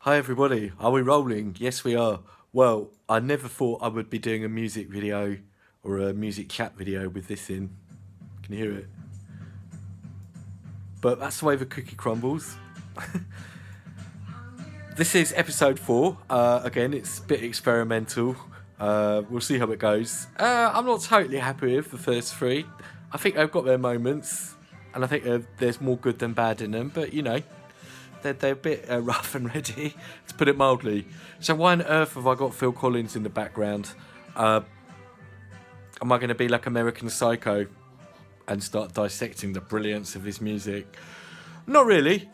Hi everybody, are we rolling? Yes we are. Well, I never thought I would be doing a music video or a music chat video with this in. Can you hear it? But that's the way the cookie crumbles. This is episode 4. Again, it's a bit experimental. We'll see how it goes. I'm not totally happy with the first 3. I think they've got their moments, and I think there's more good than bad in them, but you know, they're a bit rough and ready, to put it mildly. So why on earth have I got Phil Collins in the background? Am I going to be like American Psycho and start dissecting the brilliance of his music? Not really.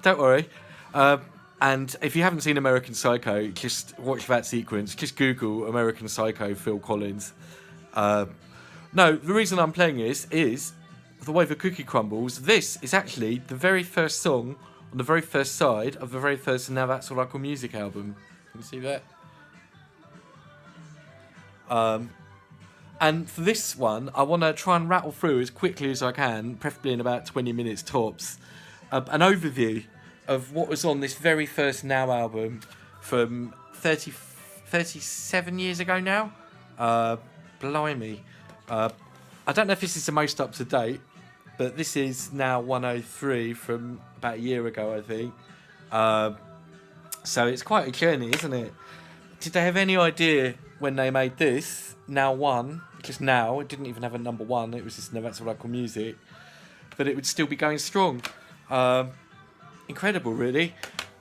Don't worry. And if you haven't seen American Psycho, just watch that sequence. Just Google American Psycho Phil Collins. No, the reason I'm playing this is the way the cookie crumbles. This is actually the very first song on the very first side of the very first Now That's All I Call Music album. Can you see that? And for this one, I want to try and rattle through as quickly as I can, preferably in about 20 minutes tops, an overview of what was on this very first Now album from 37 years ago now. Blimey. I don't know if this is the most up to date, but this is now 103 from about a year ago, I think. So it's quite a journey, isn't it? Did they have any idea when they made this, Now 1, just Now, it didn't even have a number 1, it was just Now That's What I Call Music, that it would still be going strong? Incredible, really.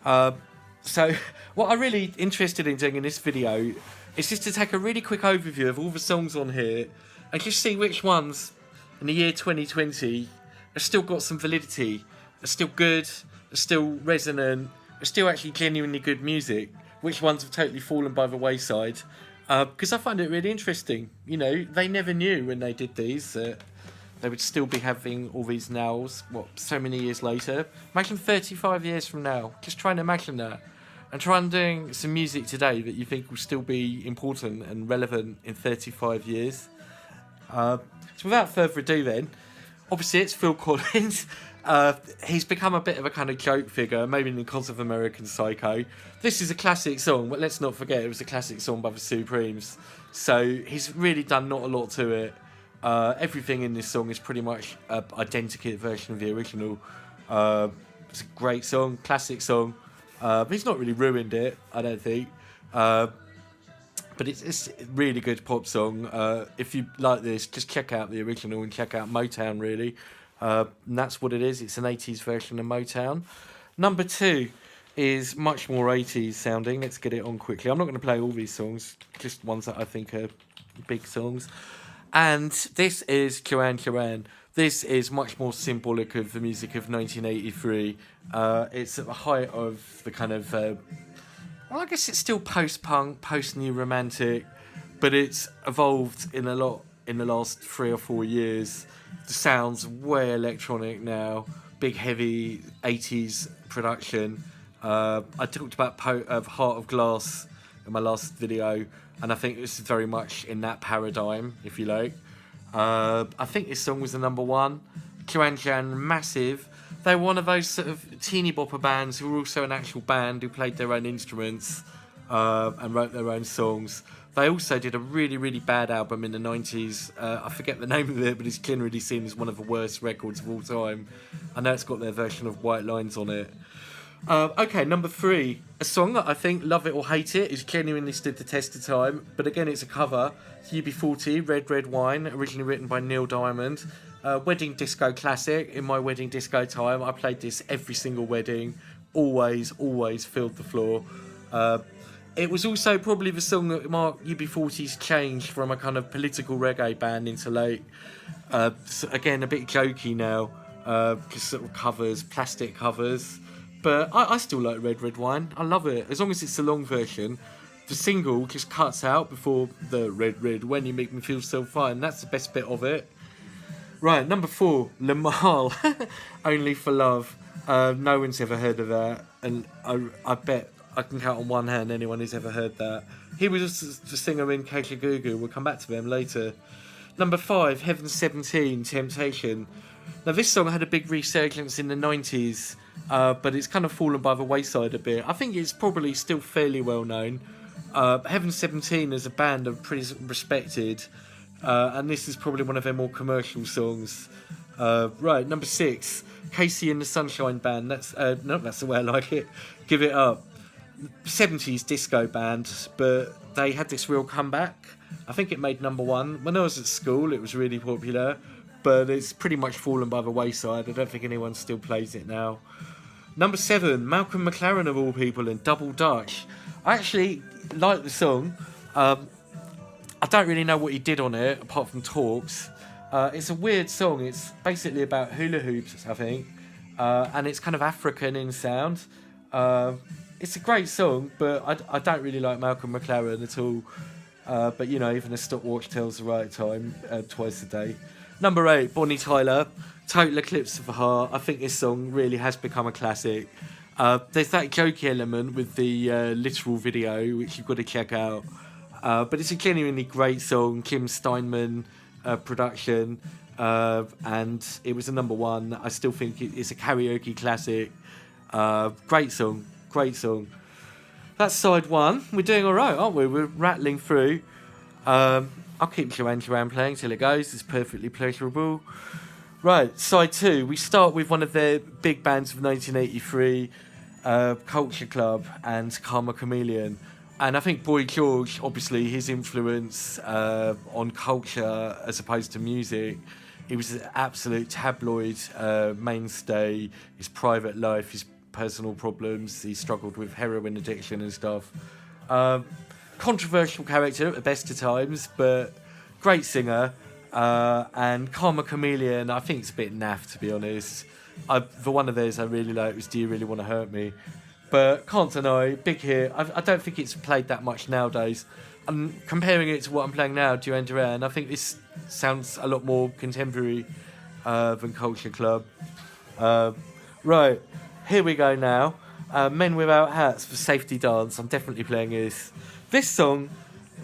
So what I'm really interested in doing in this video is just to take a really quick overview of all the songs on here and just see which ones in the year 2020 have still got some validity, are still good, are still resonant, are still actually genuinely good music, which ones have totally fallen by the wayside. Because I find it really interesting. You know, they never knew when they did these that they would still be having all these nows, so many years later. Imagine 35 years from now. Just try and imagine that. And try and doing some music today that you think will still be important and relevant in 35 years. So without further ado then, obviously it's Phil Collins. He's become a bit of a kind of joke figure, maybe because of American Psycho. This is a classic song, but let's not forget it was a classic song by the Supremes. So he's really done not a lot to it. Everything in this song is pretty much an identical version of the original. It's a great song, classic song. He's not really ruined it, I don't think. But it's a really good pop song. If you like this, just check out the original and check out Motown, really. And that's what it is. It's an 80s version of Motown. Number 2 is much more 80s sounding. Let's get it on quickly. I'm not going to play all these songs, just ones that I think are big songs. And this is Joanne Joanne. This is much more symbolic of the music of 1983. It's at the height of the kind of... well, I guess it's still post-punk, post-new romantic, but it's evolved in a lot in the last 3 or 4 years. The sound's way electronic now, big heavy 80s production. I talked about Heart of Glass in my last video, and I think this is very much in that paradigm, if you like. I think this song was the number 1. Joanne Joanne, massive. They were one of those sort of teeny bopper bands who were also an actual band who played their own instruments and wrote their own songs. They also did a really, really bad album in the 90s. I forget the name of it, but it's generally seen as one of the worst records of all time. I know it's got their version of White Lines on it. Okay, number 3. A song that I think, love it or hate it, is genuinely stood the test of time. But again, it's a cover. It's UB40, Red Red Wine, originally written by Neil Diamond. Wedding disco classic. In my wedding disco time, I played this every single wedding. Always filled the floor. It was also probably the song that marked UB40's change from a kind of political reggae band into late. So again, a bit jokey now. Just sort of covers, plastic covers. But I still like Red Red Wine. I love it. As long as it's the long version. The single just cuts out before the Red Red When You Make Me Feel So Fine. That's the best bit of it. Right, number 4, Lamal, Only for Love. No one's ever heard of that, and I bet I can count on one hand anyone who's ever heard that. He was the singer in Kajagoogoo. We'll come back to them later. Number 5, Heaven 17, Temptation. Now, this song had a big resurgence in the 90s, but it's kind of fallen by the wayside a bit. I think it's probably still fairly well known. Heaven 17 as a band are pretty respected, and this is probably one of their more commercial songs. Right, number 6, Casey and the Sunshine Band. That's the way I like it. Give It Up. 70s disco band, but they had this real comeback. I think it made number 1. When I was at school, it was really popular, but it's pretty much fallen by the wayside. I don't think anyone still plays it now. Number 7, Malcolm McLaren of all people in Double Dutch. I actually like the song. I don't really know what he did on it, apart from talks. It's a weird song. It's basically about hula hoops, I think, and it's kind of African in sound. It's a great song, but I don't really like Malcolm McLaren at all. But, you know, even a stopwatch tells the right time twice a day. Number 8, Bonnie Tyler, Total Eclipse of the Heart. I think this song really has become a classic. There's that jokey element with the literal video, which you've got to check out. But it's a genuinely great song. Kim Steinman production. And it was a number 1. I still think it's a karaoke classic. Great song. Great song. That's side 1. We're doing all right, aren't we? We're rattling through. I'll keep Joanne Joanne playing till it goes. It's perfectly pleasurable. Right, side 2. We start with one of their big bands of 1983, Culture Club and Karma Chameleon. And I think Boy George, obviously, his influence on culture as opposed to music, he was an absolute tabloid mainstay. His private life, his personal problems, he struggled with heroin addiction and stuff. Controversial character at the best of times, but great singer. And Karma Chameleon, I think it's a bit naff, to be honest. The one of theirs I really like was Do You Really Want to Hurt Me? But can't deny, big hit. I don't think it's played that much nowadays. I'm comparing it to what I'm playing now, Duran Duran. I think this sounds a lot more contemporary than Culture Club. Right, here we go now. Men Without Hats for Safety Dance. I'm definitely playing this. This song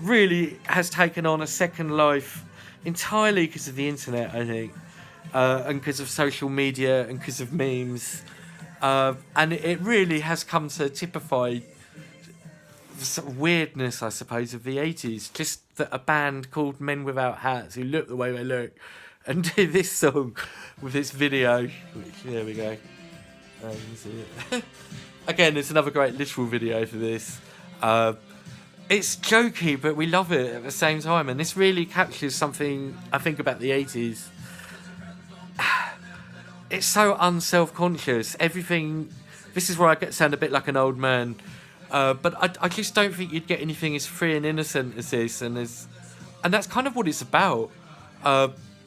really has taken on a second life entirely because of the internet, I think, and because of social media and because of memes. And it really has come to typify the sort of weirdness, I suppose, of the 80s. Just that a band called Men Without Hats, who look the way they look, and do this song with this video. Which, there we go. Again, it's another great literal video for this. It's jokey, but we love it at the same time. And this really captures something, I think, about the 80s. It's so unself-conscious. Everything... This is where I sound a bit like an old man. But I just don't think you'd get anything as free and innocent as this. And that's kind of what it's about,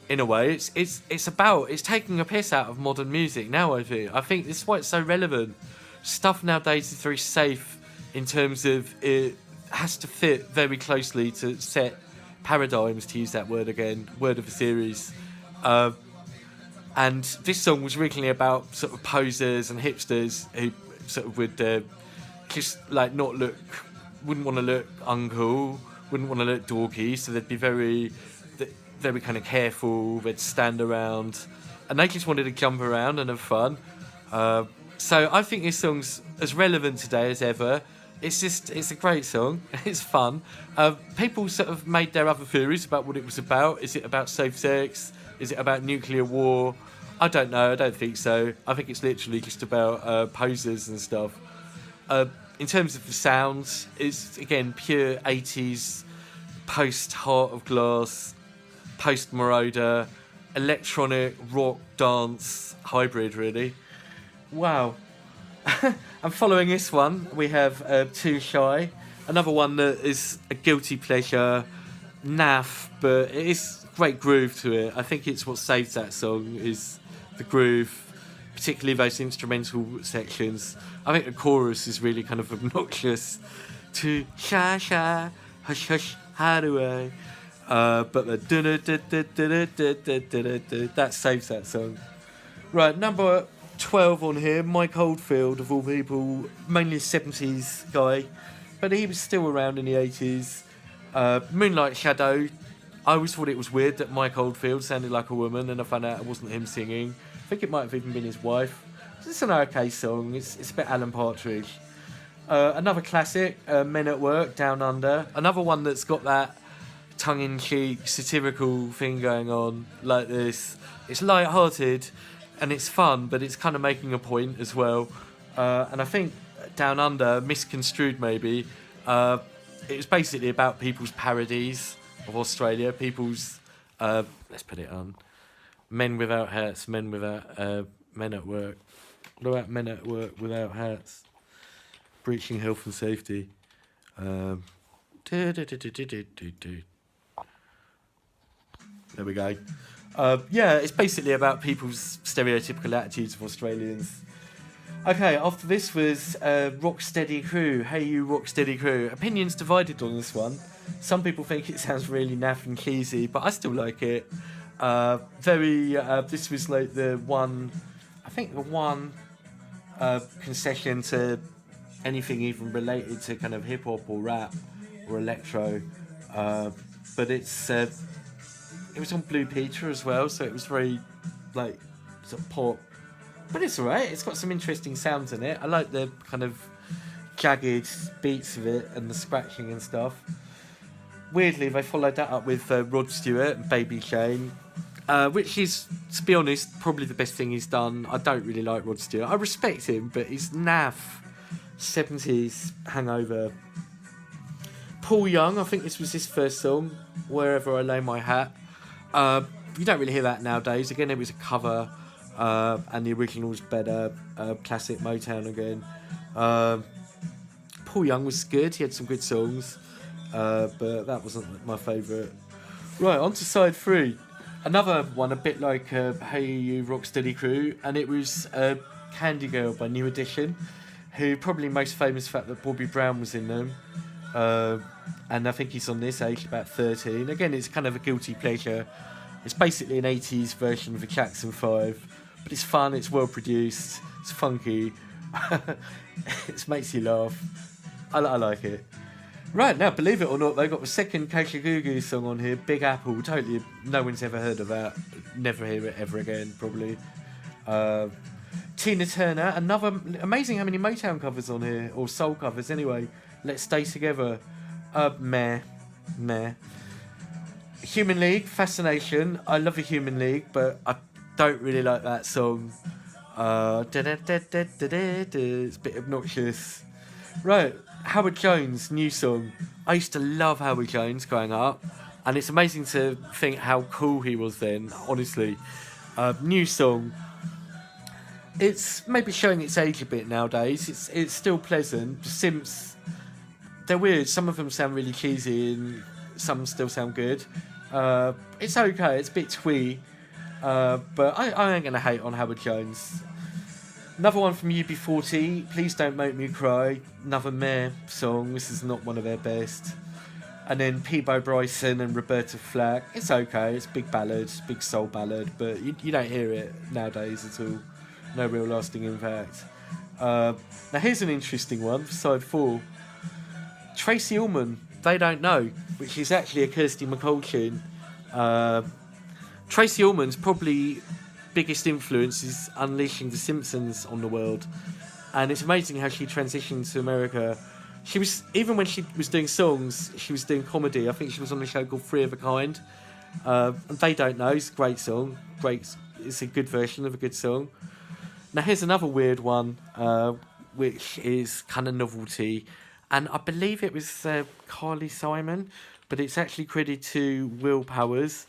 in a way. It's taking a piss out of modern music now, I think. I think this is why it's so relevant. Stuff nowadays is very safe in terms of it has to fit very closely to set paradigms, to use that word again, word of the series. And this song was originally about sort of posers and hipsters who sort of would just like wouldn't want to look uncool, wouldn't want to look dorky, so they'd be very kind of careful, they'd stand around, and they just wanted to jump around and have fun. So I think this song's as relevant today as ever. It's a great song. It's fun. People sort of made their other theories about what it was about. Is it about safe sex? Is it about nuclear war? I don't know. I don't think so. I think it's literally just about posers and stuff. In terms of the sounds, it's, again, pure 80s, post-Heart of Glass, post-Marauder, electronic, rock, dance, hybrid, really. Wow. And following this one, we have Too Shy, another one that is a guilty pleasure, naff, but it is great groove to it. I think it's what saves that song, is the groove, particularly those instrumental sections. I think the chorus is really kind of obnoxious. Too shy, shy, hush, hush, how do I? But the that saves that song. Right, number 12 on here, Mike Oldfield, of all people, mainly a 70s guy, but he was still around in the 80s. Moonlight Shadow, I always thought it was weird that Mike Oldfield sounded like a woman, and I found out it wasn't him singing. I think it might have even been his wife. It's an okay song. It's a bit Alan Partridge. Another classic, Men at Work, Down Under. Another one that's got that tongue-in-cheek, satirical thing going on like this. It's light-hearted and it's fun, but it's kind of making a point as well. And I think Down Under, misconstrued maybe, it was basically about people's parodies of Australia, people's, let's put it on, men without hats, men at work. What about men at work without hats? Breaching health and safety. There we go. Yeah, it's basically about people's stereotypical attitudes of Australians. Okay, after this was Rocksteady Crew. Hey You Rocksteady Crew. Opinions divided on this one. Some people think it sounds really naff and cheesy, but I still like it. This was like the one concession to anything even related to kind of hip hop or rap or electro. But it was on Blue Peter as well, so it was very like sort of pop. But it's alright, it's got some interesting sounds in it. I like the kind of jagged beats of it and the scratching and stuff. Weirdly, they followed that up with Rod Stewart and Baby Jane, which is, to be honest, probably the best thing he's done. I don't really like Rod Stewart. I respect him, but he's naff. 70s hangover. Paul Young, I think this was his first song, Wherever I Lay My Hat. You don't really hear that nowadays. Again, it was a cover, and the original's better. Classic Motown again. Paul Young was good. He had some good songs, but that wasn't my favourite. Right, on to side 3. Another one a bit like Hey You Rocksteady Crew, and it was Candy Girl by New Edition, who probably most famous for the fact that Bobby Brown was in them. And I think he's on this age, about 13. Again, it's kind of a guilty pleasure. It's basically an 80s version of the Jackson 5, but it's fun, it's well produced, it's funky, it makes you laugh. I like it. Right, now, believe it or not, they got the second Kajagoogoo song on here, Big Apple. Totally, no one's ever heard of that. Never hear it ever again, probably. Tina Turner, another, amazing how many Motown covers on here, or soul covers anyway. Let's Stay Together. Meh. Human League, Fascination. I love the Human League, but I don't really like that song. It's a bit obnoxious. Right, Howard Jones, new song. I used to love Howard Jones growing up, and it's amazing to think how cool he was then, honestly. New song. It's maybe showing its age a bit nowadays. It's still pleasant. The Simps, they're weird. Some of them sound really cheesy and some still sound good. It's okay. It's a bit twee. But I ain't going to hate on Howard Jones. Another one from UB40, Please Don't Make Me Cry. Another meh song. This is not one of their best. And then Peabo Bryson and Roberta Flack. It's okay. It's a big ballad, big soul ballad, but you don't hear it nowadays at all. No real lasting impact. Now here's an interesting one, side 4. Tracy Ullman, They Don't Know, which is actually a Kirsty MacColl tune. Tracy Ullman's probably biggest influence is unleashing The Simpsons on the world. And it's amazing how she transitioned to America. She was, even when she was doing songs, she was doing comedy. I think she was on a show called Three of a Kind. They Don't Know, it's a great song. It's a good version of a good song. Now here's another weird one, which is kind of novelty, and I believe it was Carly Simon, but it's actually credited to Will Powers,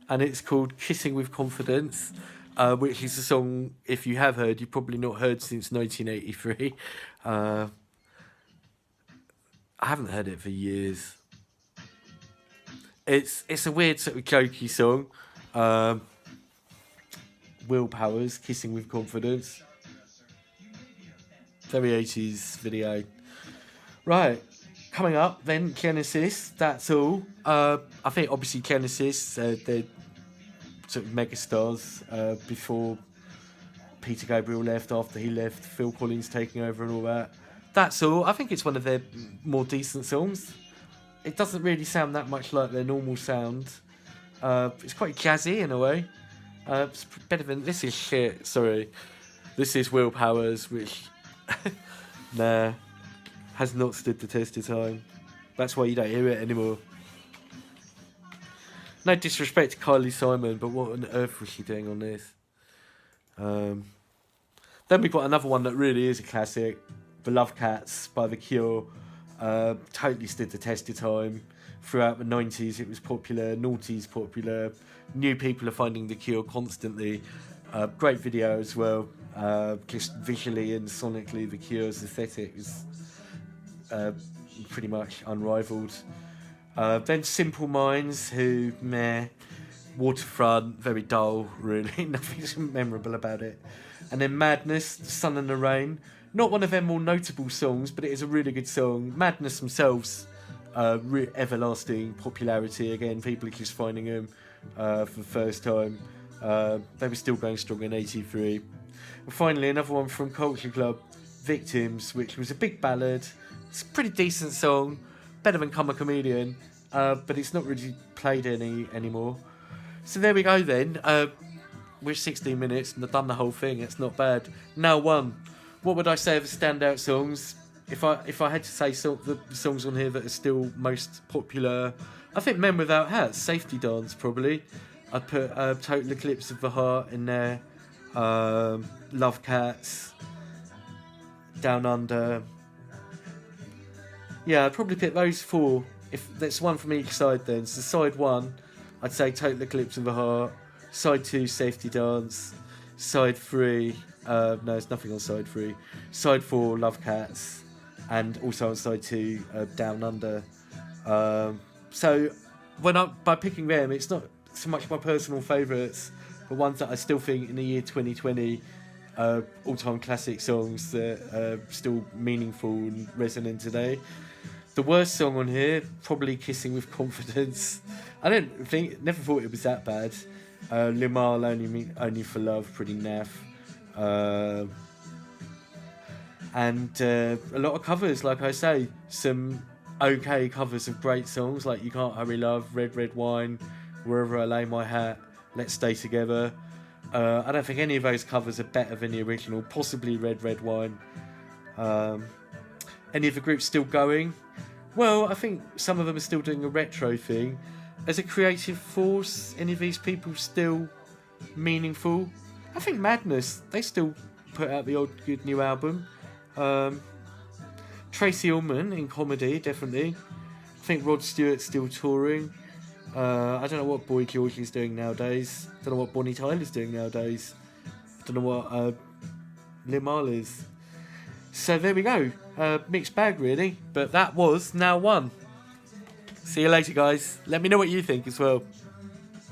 and it's called Kissing with Confidence, which is a song, if you have heard, you've probably not heard since 1983. I haven't heard it for years. It's a weird sort of jokey song. Will Powers, Kissing with Confidence. Very 80s video. Right, coming up then, Genesis, That's All. I think obviously Genesis, they're sort of megastars before Peter Gabriel left, after he left, Phil Collins taking over and all that. That's All. I think it's one of their more decent songs. It doesn't really sound that much like their normal sound. It's quite jazzy in a way. It's better than this is shit. Sorry, this is Willpower's, which nah, has not stood the test of time. That's why you don't hear it anymore. No disrespect to Kylie Simon, but what on earth was she doing on this? Then we've got another one that really is a classic, Beloved Cats by The Cure. Totally stood the test of time. Throughout the 90s it was popular, noughties popular, new people are finding The Cure constantly. Great video as well, just visually and sonically The Cure's aesthetic is pretty much unrivaled. Then Simple Minds, who, meh, Waterfront, very dull really, nothing memorable about it. And then Madness, The Sun and the Rain, not one of their more notable songs, but it is a really good song. Madness themselves, everlasting popularity again, people are just finding them for the first time. They were still going strong in 83. And finally another one from Culture Club, Victims, which was a big ballad. It's a pretty decent song, better than Come a Comedian, but it's not really played anymore. So there we go then. We're 16 minutes and I've done the whole thing. It's not bad. Now one. What would I say are the standout songs? If I had to say the songs on here that are still most popular, I think Men Without Hats, Safety Dance probably. I'd put Total Eclipse of the Heart in there. Love Cats. Down Under. Yeah, I'd probably pick those four. If there's one from each side then. So side one, I'd say Total Eclipse of the Heart. Side 2, Safety Dance. Side 3, no, there's nothing on side 3. Side 4, Love Cats. And also on side 2, Down Under. So by picking them, it's not so much my personal favourites, but ones that I still think in the year 2020, all-time classic songs that are still meaningful and resonant today. The worst song on here, probably Kissing with Confidence. Never thought it was that bad. Limahl, Only for Love, pretty naff. And a lot of covers, like I say. Some okay covers of great songs, like You Can't Hurry Love, Red Red Wine, Wherever I Lay My Hat, Let's Stay Together. I don't think any of those covers are better than the original, possibly Red Red Wine. Any of the groups still going? Well, I think some of them are still doing a retro thing. As a creative force, any of these people still meaningful? I think Madness, they still put out the odd good new album. Tracy Ullman in comedy, definitely. I think Rod Stewart's still touring. I don't know what Boy George is doing nowadays. Don't know what Bonnie Tyler's doing nowadays. Don't know what Limahl is. So there we go. Mixed bag really. But that was Now One. See you later, guys. Let me know what you think as well.